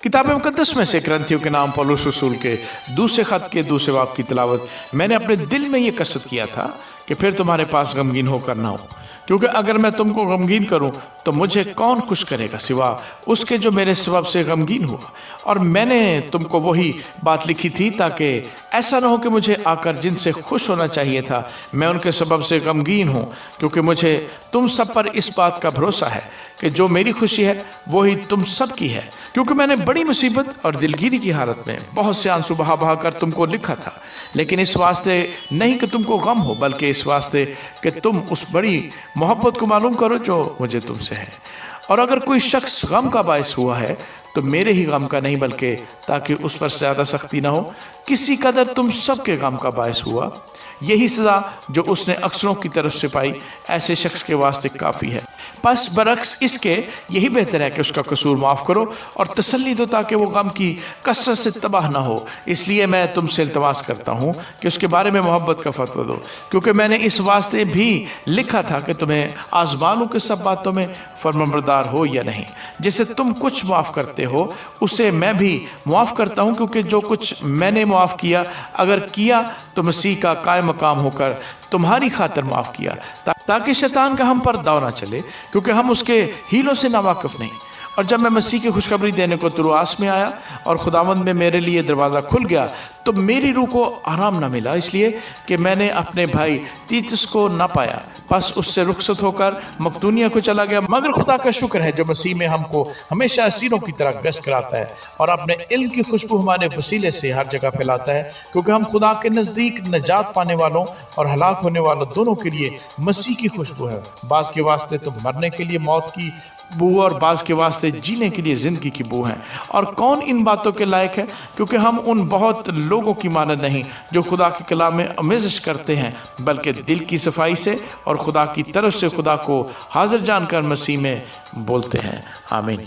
किताब मुकद्दस में से ग्रंथियों के नाम पौलुस रसूल के दूसरे खत के दूसरे बाब की तिलावत मैंने अपने दिल में ये कसद किया था कि फिर तुम्हारे पास गमगीन होकर ना हो, क्योंकि अगर मैं तुमको गमगीन करूं तो मुझे कौन खुश करेगा सिवा उसके जो मेरे सबब से गमगीन हुआ। और मैंने तुमको वही बात लिखी थी ताकि ऐसा ना हो कि मुझे आकर जिनसे खुश होना चाहिए था मैं उनके सबब से गमगीन हूँ, क्योंकि मुझे तुम सब पर इस बात का भरोसा है कि जो मेरी खुशी है वही तुम सब की है। क्योंकि मैंने बड़ी मुसीबत और दिलगीरी की हालत में बहुत से आंसू बहा बहा कर तुमको लिखा था, लेकिन इस वास्ते नहीं कि तुमको गम हो, बल्कि इस वास्ते कि तुम उस बड़ी मोहब्बत को मालूम करो जो मुझे तुमसे है। और अगर कोई शख्स गम का बायस हुआ है तो मेरे ही गम का नहीं, बल्कि ताकि उस पर ज़्यादा सख्ती ना हो, किसी कदर तुम सबके गम का बायस हुआ। यही सज़ा जो उसने अक्सरों की तरफ से पाई ऐसे शख्स के वास्ते काफ़ी है। बस बरक्स इसके यही बेहतर है कि उसका कसूर माफ़ करो और तसल्ली दो ताकि वो गम की कसरत से तबाह ना हो। इसलिए मैं तुमसे इल्तमास करता हूँ कि उसके बारे में मोहब्बत का फतवा दो, क्योंकि मैंने इस वास्ते भी लिखा था कि तुम्हें आज़मानों के सब बातों में फरमाबरदार हो या नहीं। जैसे तुम कुछ माफ़ करते हो उसे मैं भी माफ़ करता हूँ, क्योंकि जो कुछ मैंने माफ़ किया अगर किया तो मसीह का कायम मकाम होकर तुम्हारी खातिर माफ़ किया, ताकि शैतान का हम पर दाव ना चले, क्योंकि हम उसके हीलों से नावाकिफ नहीं। और जब मैं मसीह की खुशखबरी देने को तुरुआस में आया और खुदावंद में मेरे लिए दरवाज़ा खुल गया तो मेरी रूह को आराम ना मिला, इसलिए कि मैंने अपने भाई तीतुस को ना पाया। बस उससे रुखसत होकर मकदूनिया को चला गया। मगर खुदा का शुक्र है जो मसीह में हमको हमेशा असीरों की तरह गश्त कराता है और अपने इल्म की खुशबू हमारे वसीले से हर जगह फैलाता है, क्योंकि हम खुदा के नज़दीक नजात पाने वालों और हलाक होने वालों दोनों के लिए मसीह की खुशबू है। बाज़ के वास्ते तो मरने के लिए मौत की बू और बाज़ के वास्ते जीने के लिए ज़िंदगी की बू है। और कौन इन बातों के लायक है, क्योंकि हम उन बहुत लोगों की मानद नहीं जो खुदा के कलाम में आमेज़श करते हैं, बल्कि दिल की सफाई से और खुदा की तरफ से खुदा को हाजिर जानकर मसीह में बोलते हैं। आमीन।